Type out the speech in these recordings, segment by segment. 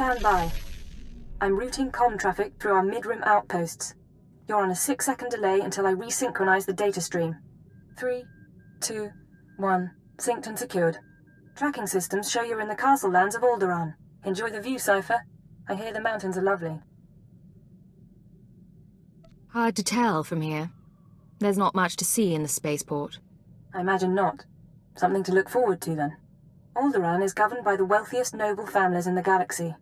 Stand by. I'm routing comm traffic through our mid-rim outposts. You're on a 6-second delay until I resynchronize the data stream. 3, 2, 1. Synced and secured. Tracking systems show you're in the castle lands of Alderaan. Enjoy the view, Cypher. I hear the mountains are lovely. Hard to tell from here. There's not much to see in the spaceport. I imagine not. Something to look forward to, then. Alderaan is governed by the wealthiest noble families in the galaxy.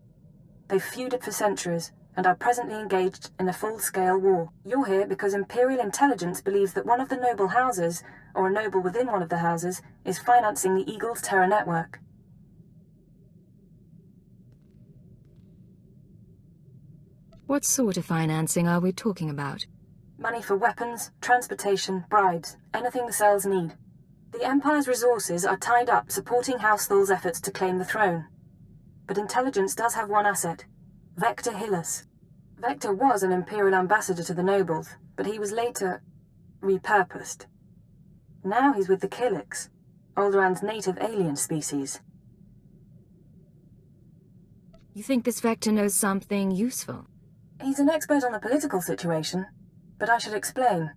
They've feuded for centuries, and are presently engaged in a full-scale war. You're here because Imperial intelligence believes that one of the noble houses, or a noble within one of the houses, is financing the Eagle's terror network. What sort of financing are we talking about? Money for weapons, transportation, bribes, anything the cells need. The Empire's resources are tied up supporting House Thul's efforts to claim the throne. But intelligence does have one asset, Vector Hillis. Vector was an Imperial ambassador to the nobles, but he was later repurposed. Now he's with the Killiks, Alderaan's native alien species. You think this Vector knows something useful? He's an expert on the political situation, but I should explain.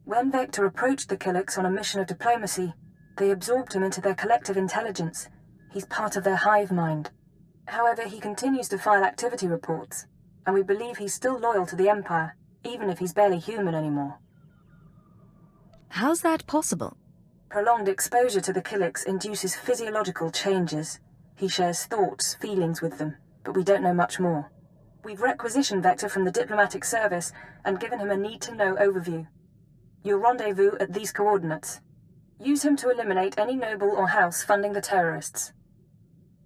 When Vector approached the Killiks on a mission of diplomacy, they absorbed him into their collective intelligence. He's part of their hive mind. However, he continues to file activity reports, and we believe he's still loyal to the Empire, even if he's barely human anymore. How's that possible? Prolonged exposure to the Killiks induces physiological changes. He shares thoughts, feelings with them, but we don't know much more. We've requisitioned Vector from the diplomatic service and given him a need-to-know overview. You'll rendezvous at these coordinates. Use him to eliminate any noble or house funding the terrorists.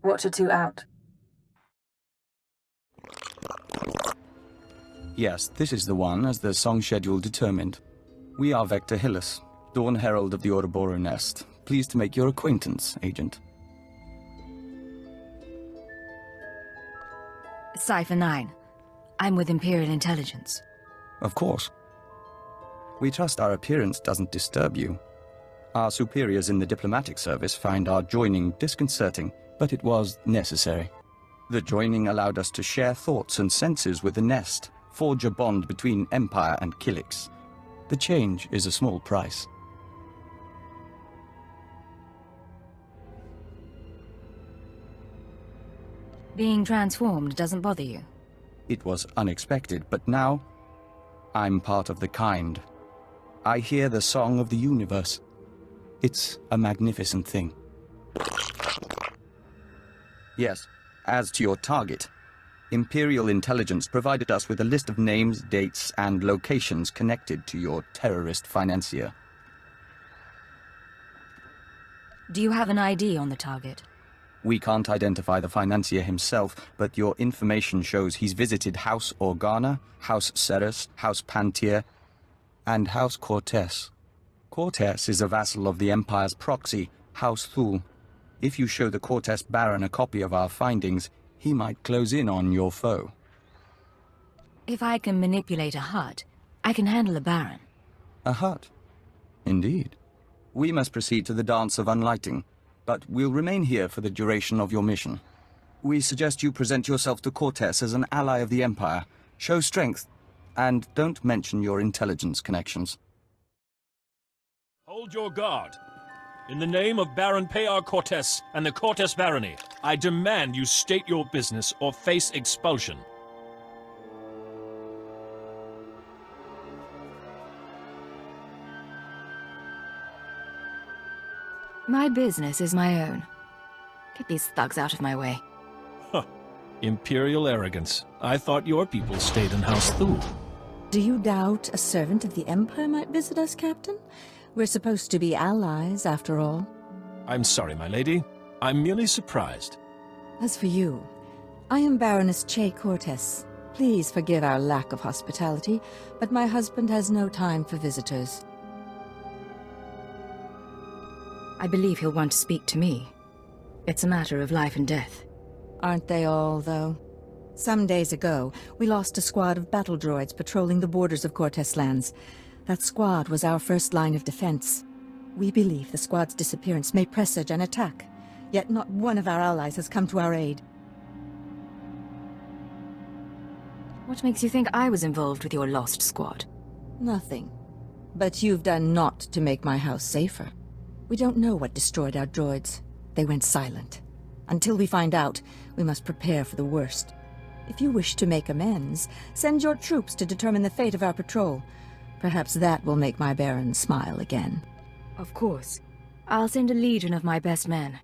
Watcher 2 out. Yes, this is the one, as the song schedule determined. We are Vector Hillis, Dawn Herald of the Ouroboros Nest. Pleased to make your acquaintance, Agent. Cypher 9. I'm with Imperial Intelligence. Of course. We trust our appearance doesn't disturb you. Our superiors in the diplomatic service find our joining disconcerting, but it was necessary. The joining allowed us to share thoughts and senses with the Nest, forge a bond between Empire and Killiks. The change is a small price. Being transformed doesn't bother you? It was unexpected, but now I'm part of the kind. I hear the song of the universe. It's a magnificent thing. Yes, as to your target, Imperial Intelligence provided us with a list of names, dates, and locations connected to your terrorist financier. Do you have an ID on the target? We can't identify the financier himself, but your information shows he's visited House Organa, House Ceres, House Pantier, and House Cortez. Cortez is a vassal of the Empire's proxy, House Thul. If you show the Cortez Baron a copy of our findings, he might close in on your foe. If I can manipulate a hut, I can handle a Baron. A hut? Indeed. We must proceed to the Dance of Unlighting, but we'll remain here for the duration of your mission. We suggest you present yourself to Cortez as an ally of the Empire, show strength, and don't mention your intelligence connections. Hold your guard. In the name of Baron Payar Cortez and the Cortez Barony, I demand you state your business or face expulsion. My business is my own. Get these thugs out of my way. Huh. Imperial arrogance. I thought your people stayed in House Thul. Do you doubt a servant of the Empire might visit us, Captain? We're supposed to be allies, after all. I'm sorry, my lady. I'm merely surprised. As for you, I am Baroness Che Cortez. Please forgive our lack of hospitality, but my husband has no time for visitors. I believe he'll want to speak to me. It's a matter of life and death. Aren't they all, though? Some days ago, we lost a squad of battle droids patrolling the borders of Cortez lands. That squad was our first line of defense. We believe the squad's disappearance may presage an attack, yet not one of our allies has come to our aid. What makes you think I was involved with your lost squad? Nothing. But you've done naught to make my house safer. We don't know what destroyed our droids. They went silent. Until we find out, we must prepare for the worst. If you wish to make amends, send your troops to determine the fate of our patrol. Perhaps that will make my Baron smile again. Of course. I'll send a legion of my best men.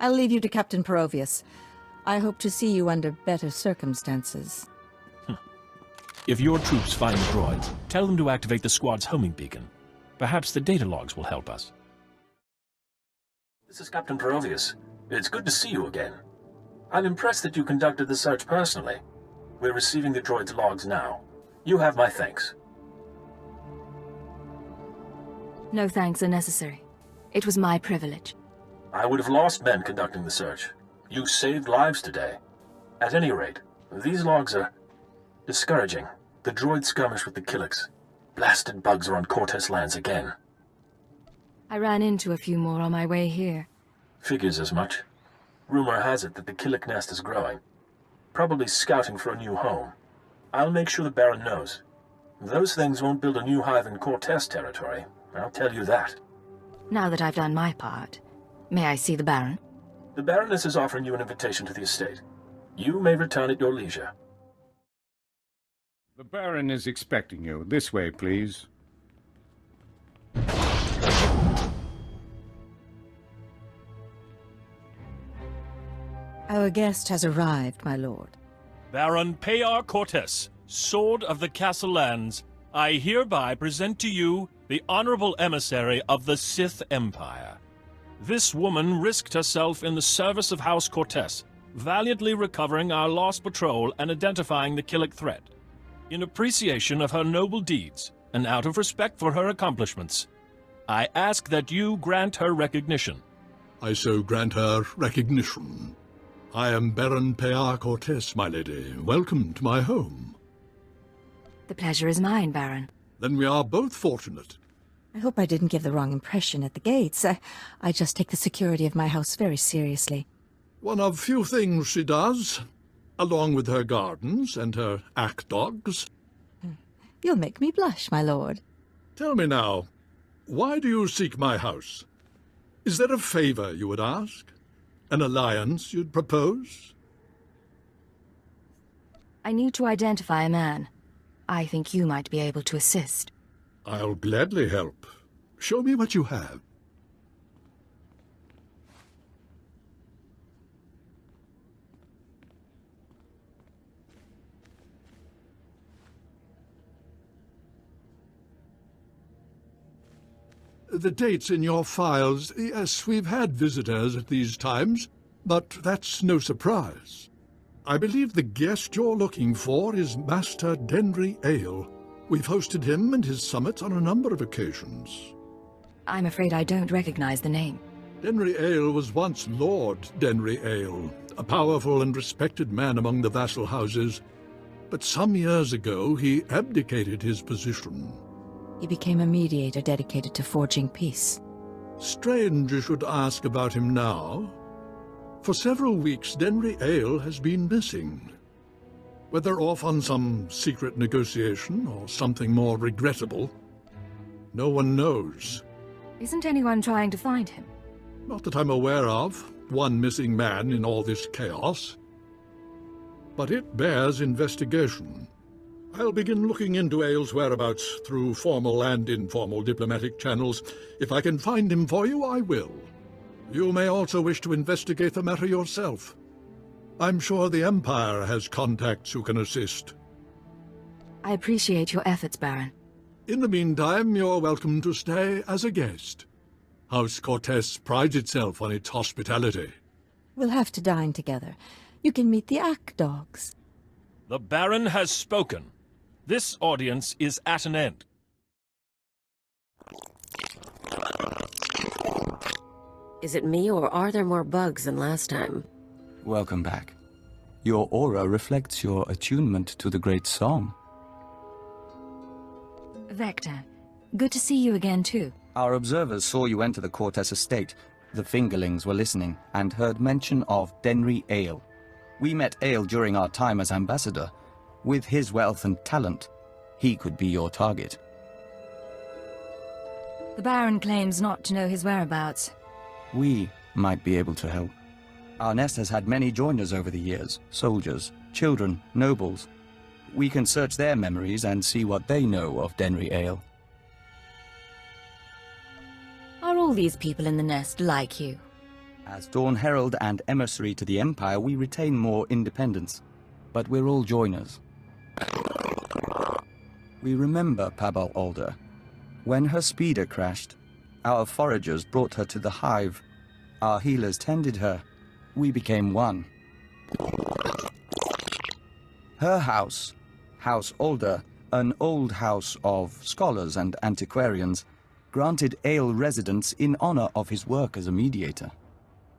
I'll leave you to Captain Perovius. I hope to see you under better circumstances. If your troops find the droids, tell them to activate the squad's homing beacon. Perhaps the data logs will help us. This is Captain Perovius. It's good to see you again. I'm impressed that you conducted the search personally. We're receiving the droid's logs now. You have my thanks. No thanks are necessary. It was my privilege. I would have lost men conducting the search. You saved lives today. At any rate, these logs are discouraging. The droid skirmish with the Killiks. Blasted bugs are on Cortez lands again. I ran into a few more on my way here. Figures as much. Rumor has it that the Killik nest is growing. Probably scouting for a new home. I'll make sure the Baron knows. Those things won't build a new hive in Cortez territory. I'll tell you that. Now that I've done my part, may I see the Baron? The Baroness is offering you an invitation to the estate. You may return at your leisure. The Baron is expecting you. This way, please. Our guest has arrived, my lord. Baron Payar Cortez, Sword of the Castle Lands, I hereby present to you the honorable emissary of the Sith Empire. This woman risked herself in the service of House Cortez, valiantly recovering our lost patrol and identifying the Killik threat. In appreciation of her noble deeds, and out of respect for her accomplishments, I ask that you grant her recognition. I so grant her recognition. I am Baron Payar Cortez, my lady. Welcome to my home. The pleasure is mine, Baron. Then we are both fortunate. I hope I didn't give the wrong impression at the gates. I just take the security of my house very seriously. One of few things she does, along with her gardens and her ack dogs. You'll make me blush, my lord. Tell me now, why do you seek my house? Is there a favor you would ask? An alliance you'd propose? I need to identify a man. I think you might be able to assist. I'll gladly help. Show me what you have. The dates in your files. Yes, we've had visitors at these times, but that's no surprise. I believe the guest you're looking for is Master Denry Ale. We've hosted him and his summits on a number of occasions. I'm afraid I don't recognize the name. Denry Ale was once Lord Denry Ale, a powerful and respected man among the vassal houses. But some years ago he abdicated his position. He became a mediator dedicated to forging peace. Strange you should ask about him now. For several weeks, Denry Ale has been missing. Whether off on some secret negotiation or something more regrettable, no one knows. Isn't anyone trying to find him? Not that I'm aware of. One missing man in all this chaos. But it bears investigation. I'll begin looking into Ale's whereabouts through formal and informal diplomatic channels. If I can find him for you, I will. You may also wish to investigate the matter yourself. I'm sure the Empire has contacts who can assist. I appreciate your efforts, Baron. In the meantime, you're welcome to stay as a guest. House Cortez prides itself on its hospitality. We'll have to dine together. You can meet the ack dogs. The Baron has spoken. This audience is at an end. Is it me, or are there more bugs than last time? Welcome back. Your aura reflects your attunement to the great song. Vector, good to see you again, too. Our observers saw you enter the Cortez estate. The fingerlings were listening and heard mention of Denry Ale. We met Ale during our time as ambassador. With his wealth and talent, he could be your target. The Baron claims not to know his whereabouts. We might be able to help. Our nest has had many joiners over the years, soldiers, children, nobles. We can search their memories and see what they know of Denry Ale. Are all these people in the nest like you? As Dawn Herald and emissary to the Empire, we retain more independence. But we're all joiners. We remember Pabal Alder. When her speeder crashed, our foragers brought her to the hive. Our healers tended her. We became one. Her house, House Alder, an old house of scholars and antiquarians, granted Ale residence in honor of his work as a mediator.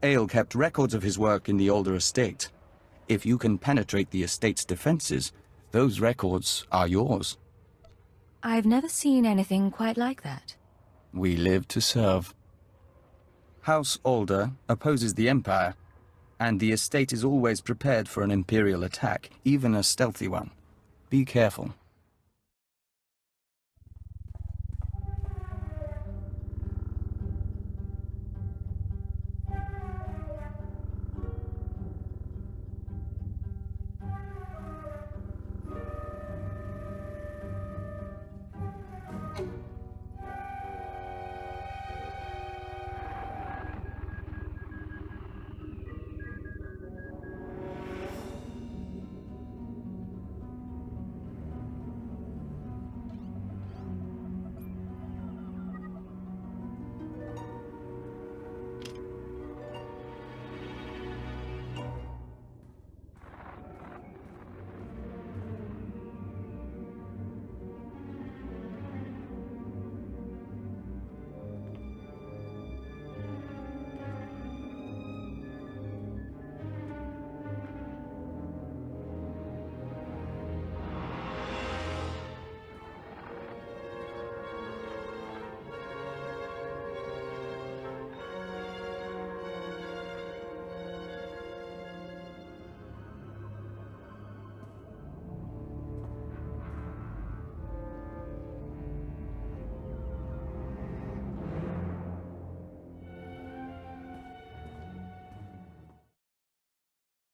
Ale kept records of his work in the Alder estate. If you can penetrate the estate's defenses, those records are yours. I've never seen anything quite like that. We live to serve. House Alder opposes the Empire, and the estate is always prepared for an Imperial attack, even a stealthy one. Be careful.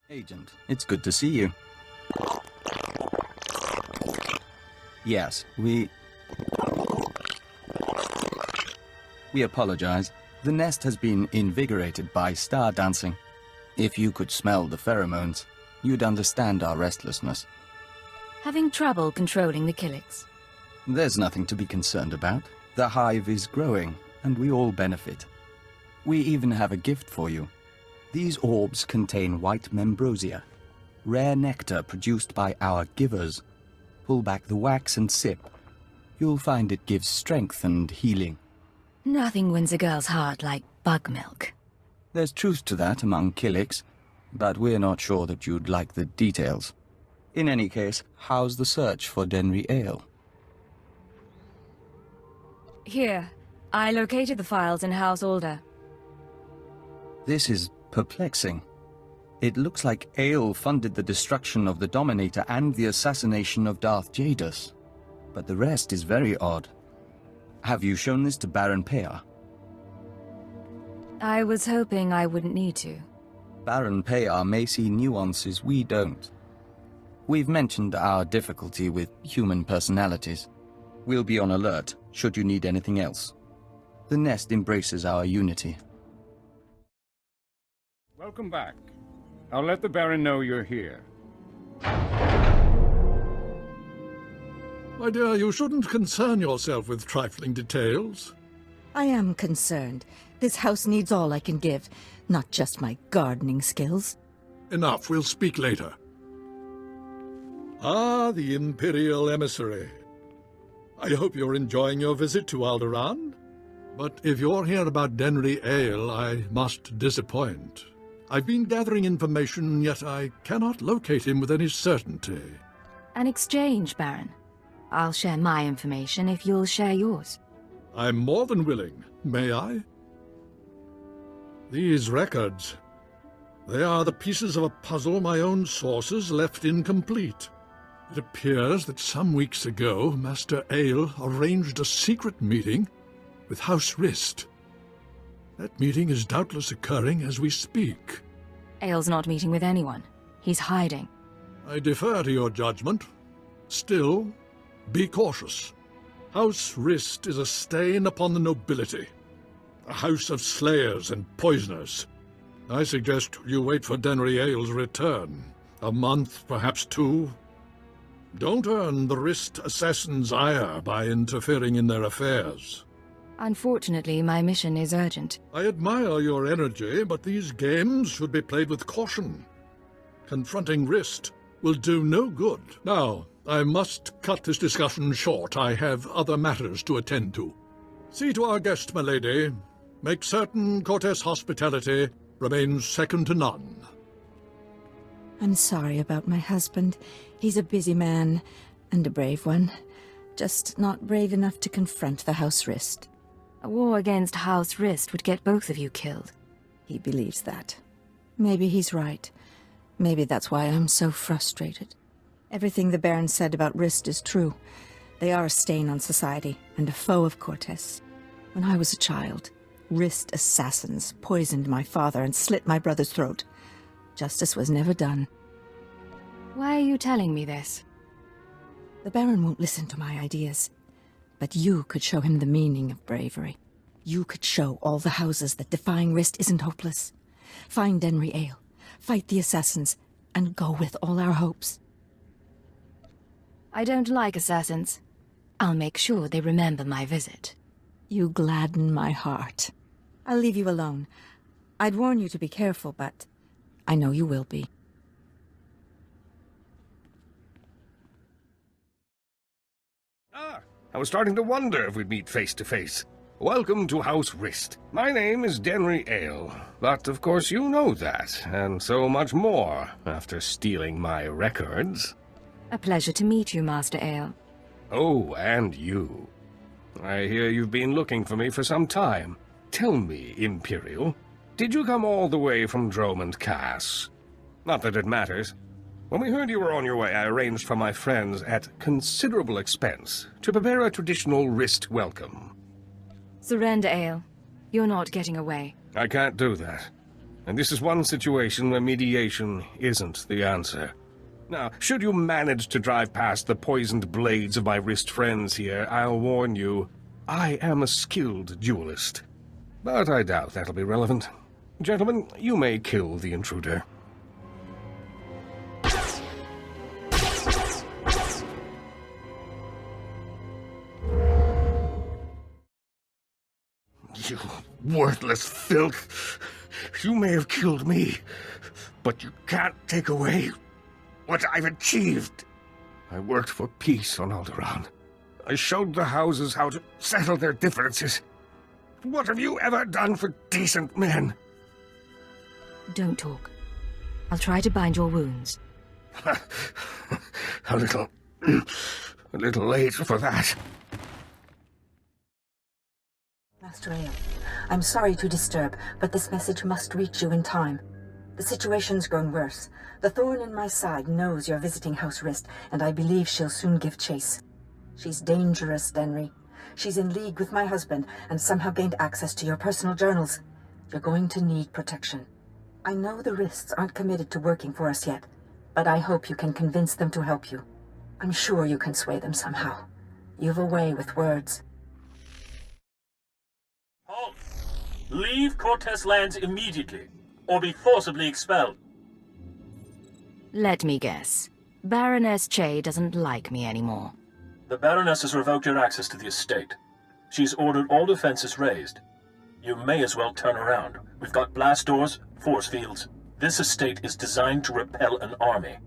Agent, it's good to see you. Yes, we apologize. The nest has been invigorated by star dancing. If you could smell the pheromones, you'd understand our restlessness. Having trouble controlling the Killiks? There's nothing to be concerned about. The hive is growing, and we all benefit. We even have a gift for you. These orbs contain white membrosia, rare nectar produced by our givers. Pull back the wax and sip. You'll find it gives strength and healing. Nothing wins a girl's heart like bug milk. There's truth to that among Killiks, but we're not sure that you'd like the details. In any case, how's the search for Denry Ale? Here, I located the files in House Alder. This is perplexing. It looks like Ale funded the destruction of the Dominator and the assassination of Darth Jadus. But the rest is very odd. Have you shown this to Baron Payar? I was hoping I wouldn't need to. Baron Payar may see nuances we don't. We've mentioned our difficulty with human personalities. We'll be on alert should you need anything else. The nest embraces our unity. Welcome back. I'll let the Baron know you're here. My dear, you shouldn't concern yourself with trifling details. I am concerned. This house needs all I can give, not just my gardening skills. Enough, we'll speak later. Ah, the Imperial emissary. I hope you're enjoying your visit to Alderaan. But if you're here about Denry Ale, I must disappoint. I've been gathering information, yet I cannot locate him with any certainty. An exchange, Baron. I'll share my information if you'll share yours. I'm more than willing. May I? These records. They are the pieces of a puzzle my own sources left incomplete. It appears that some weeks ago, Master Ale arranged a secret meeting with House Rist. That meeting is doubtless occurring as we speak. Ale's not meeting with anyone. He's hiding. I defer to your judgment. Still, be cautious. House Rist is a stain upon the nobility. A house of slayers and poisoners. I suggest you wait for Denry Ale's return. A month, perhaps 2. Don't earn the Rist assassins' ire by interfering in their affairs. Unfortunately, my mission is urgent. I admire your energy, but these games should be played with caution. Confronting Rist will do no good. Now, I must cut this discussion short. I have other matters to attend to. See to our guest, my lady. Make certain Cortes hospitality remains second to none. I'm sorry about my husband. He's a busy man, and a brave one. Just not brave enough to confront the House Rist. A war against House Rist would get both of you killed. He believes that. Maybe he's right. Maybe that's why I'm so frustrated. Everything the Baron said about Rist is true. They are a stain on society, and a foe of Cortes. When I was a child, Rist assassins poisoned my father and slit my brother's throat. Justice was never done. Why are you telling me this? The Baron won't listen to my ideas. But you could show him the meaning of bravery. You could show all the houses that defying Rist isn't hopeless. Find Denry Ale, fight the assassins, and go with all our hopes. I don't like assassins. I'll make sure they remember my visit. You gladden my heart. I'll leave you alone. I'd warn you to be careful, but I know you will be. I was starting to wonder if we'd meet face to face. Welcome to House Rist. My name is Denry Ale, but of course you know that, and so much more, after stealing my records. A pleasure to meet you, Master Ale. Oh, and you. I hear you've been looking for me for some time. Tell me, Imperial, did you come all the way from Dromond Cass? Not that it matters. When we heard you were on your way, I arranged for my friends at considerable expense to prepare a traditional Rist welcome. Surrender, Ale. You're not getting away. I can't do that. And this is one situation where mediation isn't the answer. Now, should you manage to drive past the poisoned blades of my Rist friends here, I'll warn you, I am a skilled duelist. But I doubt that'll be relevant. Gentlemen, you may kill the intruder. You worthless filth! You may have killed me, but you can't take away what I've achieved. I worked for peace on Alderaan. I showed the houses how to settle their differences. What have you ever done for decent men? Don't talk. I'll try to bind your wounds. a little late for that. Master Ale, I'm sorry to disturb, but this message must reach you in time. The situation's grown worse. The thorn in my side knows you're visiting House Rist, and I believe she'll soon give chase. She's dangerous, Denry. She's in league with my husband, and somehow gained access to your personal journals. You're going to need protection. I know the Rists aren't committed to working for us yet, but I hope you can convince them to help you. I'm sure you can sway them somehow. You've a way with words. Halt! Leave Cortes lands immediately, or be forcibly expelled. Let me guess. Baroness Che doesn't like me anymore. The Baroness has revoked your access to the estate. She's ordered all defenses raised. You may as well turn around. We've got blast doors, force fields. This estate is designed to repel an army.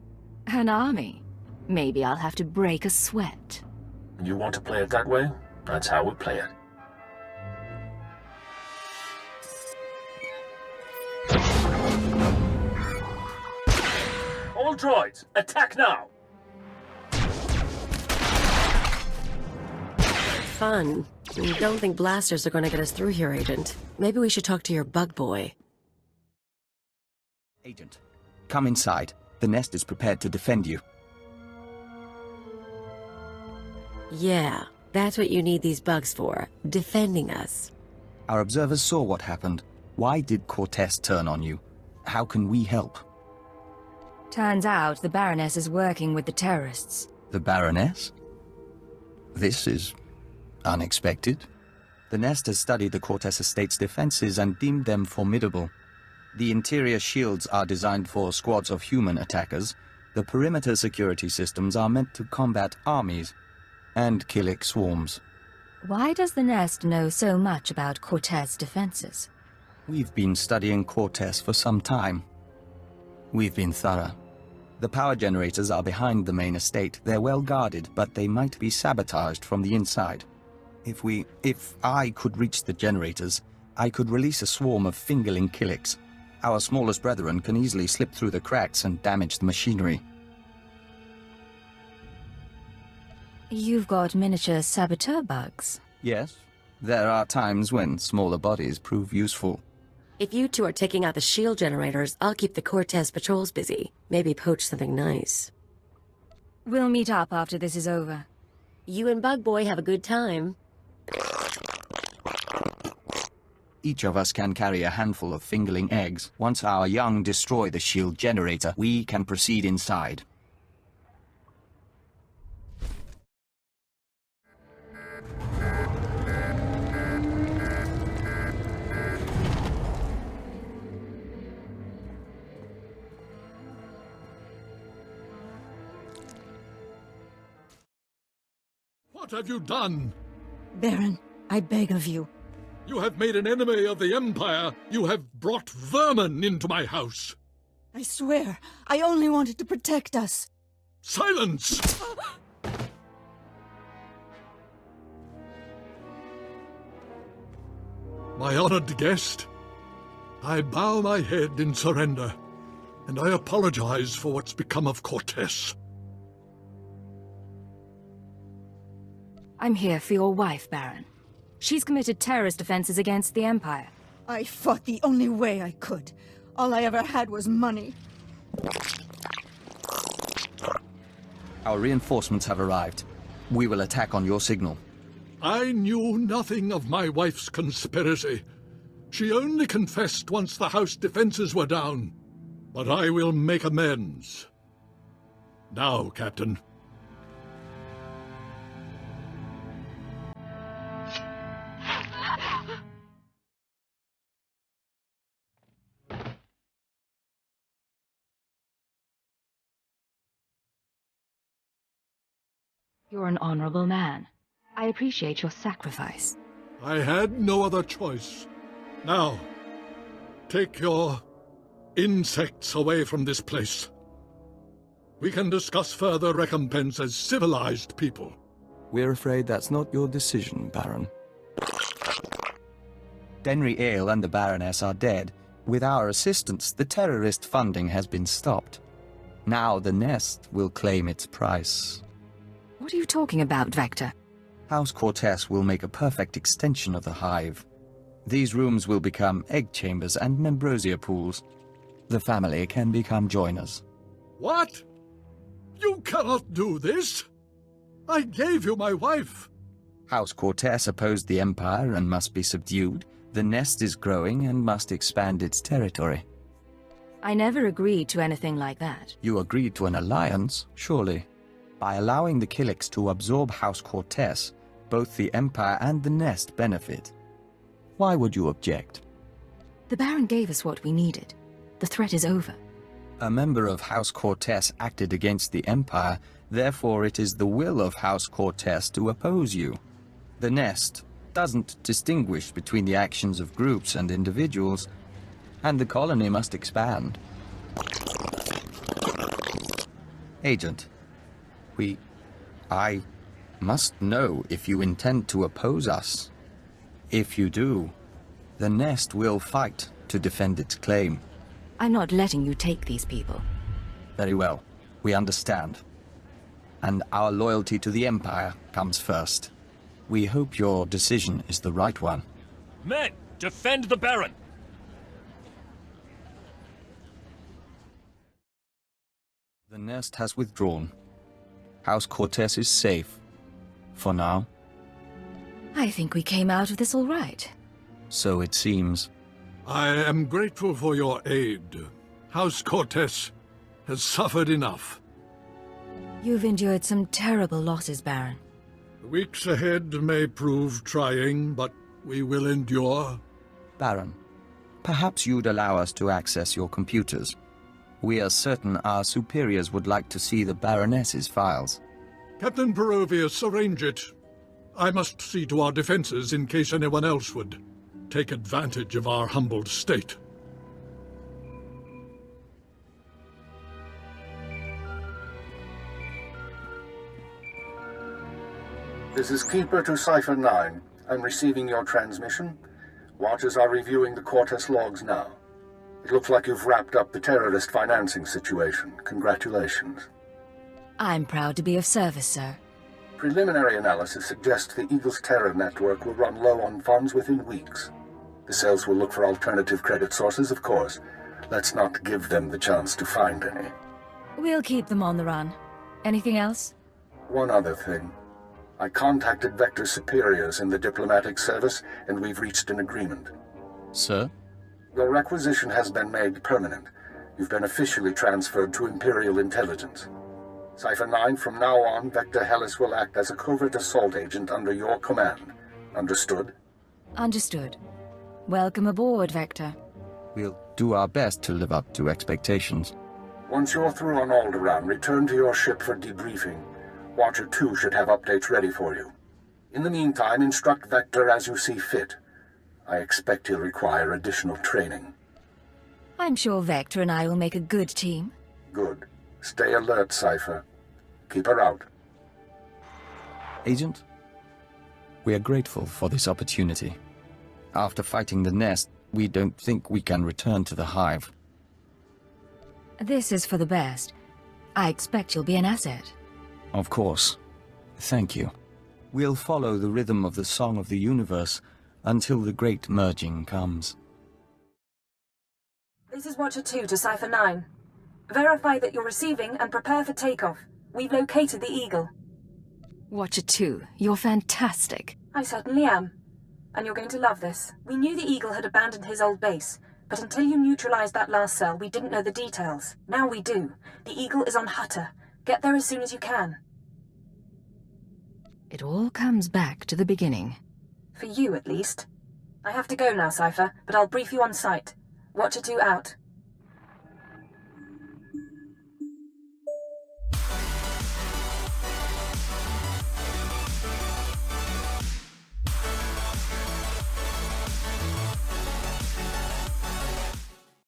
An army? Maybe I'll have to break a sweat. You want to play it that way? That's how we play it. All droids, attack now! Fun. You don't think blasters are going to get us through here, Agent? Maybe we should talk to your bug boy. Agent, come inside. The nest is prepared to defend you. Yeah, that's what you need these bugs for. Defending us. Our observers saw what happened. Why did Cortez turn on you? How can we help? Turns out the Baroness is working with the terrorists. The Baroness? This is unexpected. The Nest has studied the Cortez estate's defenses and deemed them formidable. The interior shields are designed for squads of human attackers. The perimeter security systems are meant to combat armies and Killik swarms. Why does the Nest know so much about Cortez defenses? We've been studying Cortez for some time. We've been thorough. The power generators are behind the main estate. They're well guarded, but they might be sabotaged from the inside. If I could reach the generators, I could release a swarm of fingerling Killiks. Our smallest brethren can easily slip through the cracks and damage the machinery. You've got miniature saboteur bugs. Yes, there are times when smaller bodies prove useful. If you two are taking out the shield generators, I'll keep the Cortez patrols busy. Maybe poach something nice. We'll meet up after this is over. You and Bug Boy have a good time. Each of us can carry a handful of fingerling eggs. Once our young destroy the shield generator, we can proceed inside. What have you done? Baron, I beg of you. You have made an enemy of the Empire. You have brought vermin into my house. I swear, I only wanted to protect us. Silence! My honored guest, I bow my head in surrender, and I apologize for what's become of Cortez. I'm here for your wife, Baron. She's committed terrorist offenses against the Empire. I fought the only way I could. All I ever had was money. Our reinforcements have arrived. We will attack on your signal. I knew nothing of my wife's conspiracy. She only confessed once the house defenses were down. But I will make amends. Now, Captain. You're an honorable man. I appreciate your sacrifice. I had no other choice. Now, take your insects away from this place. We can discuss further recompense as civilized people. We're afraid that's not your decision, Baron. Denry Ale and the Baroness are dead. With our assistance, the terrorist funding has been stopped. Now the Nest will claim its price. What are you talking about, Vector? House Cortez will make a perfect extension of the hive. These rooms will become egg chambers and membrosia pools. The family can become joiners. What? You cannot do this! I gave you my wife! House Cortez opposed the Empire and must be subdued. The Nest is growing and must expand its territory. I never agreed to anything like that. You agreed to an alliance, surely. By allowing the Killiks to absorb House Cortez, both the Empire and the Nest benefit. Why would you object? The Baron gave us what we needed. The threat is over. A member of House Cortez acted against the Empire, therefore it is the will of House Cortez to oppose you. The Nest doesn't distinguish between the actions of groups and individuals, and the colony must expand. Agent, I must know if you intend to oppose us. If you do, the Nest will fight to defend its claim. I'm not letting you take these people. Very well. We understand. And our loyalty to the Empire comes first. We hope your decision is the right one. Men, defend the Baron! The Nest has withdrawn. House Cortez is safe. for now. I think we came out of this all right. So it seems. I am grateful for your aid. House Cortez has suffered enough. You've endured some terrible losses, Baron. The weeks ahead may prove trying, but we will endure. Baron, perhaps you'd allow us to access your computers. We are certain our superiors would like to see the Baroness's files. Captain Perovius, arrange it. I must see to our defenses in case anyone else would take advantage of our humbled state. This is Keeper to Cipher 9. I'm receiving your transmission. Watchers are reviewing the Cortez logs now. It looks like you've wrapped up the terrorist financing situation. Congratulations. I'm proud to be of service, sir. Preliminary analysis suggests the Eagle's terror network will run low on funds within weeks. The cells will look for alternative credit sources, of course. Let's not give them the chance to find any. We'll keep them on the run. Anything else? One other thing. I contacted Vector's superiors in the diplomatic service, and we've reached an agreement. Sir? Your requisition has been made permanent. You've been officially transferred to Imperial intelligence. Cipher 9, from now on, Vector Hellis will act as a covert assault agent under your command. Understood? Understood. Welcome aboard, Vector. We'll do our best to live up to expectations. Once you're through on Alderaan, return to your ship for debriefing. Watcher 2 should have updates ready for you. In the meantime, instruct Vector as you see fit. I expect he'll require additional training. I'm sure Vector and I will make a good team. Good. Stay alert, Cipher. Keep her out. Agent, we are grateful for this opportunity. After fighting the Nest, we don't think we can return to the Hive. This is for the best. I expect you'll be an asset. Of course. Thank you. We'll follow the rhythm of the Song of the Universe until the great merging comes. This is Watcher 2 to Cipher 9. Verify that you're receiving and prepare for takeoff. We've located the Eagle. Watcher 2, you're fantastic. I certainly am. And you're going to love this. We knew the Eagle had abandoned his old base, but until you neutralized that last cell, we didn't know the details. Now we do. The Eagle is on Hutter. Get there as soon as you can. It all comes back to the beginning. For you, at least. I have to go now, Cipher, but I'll brief you on site. Watcher 2 out.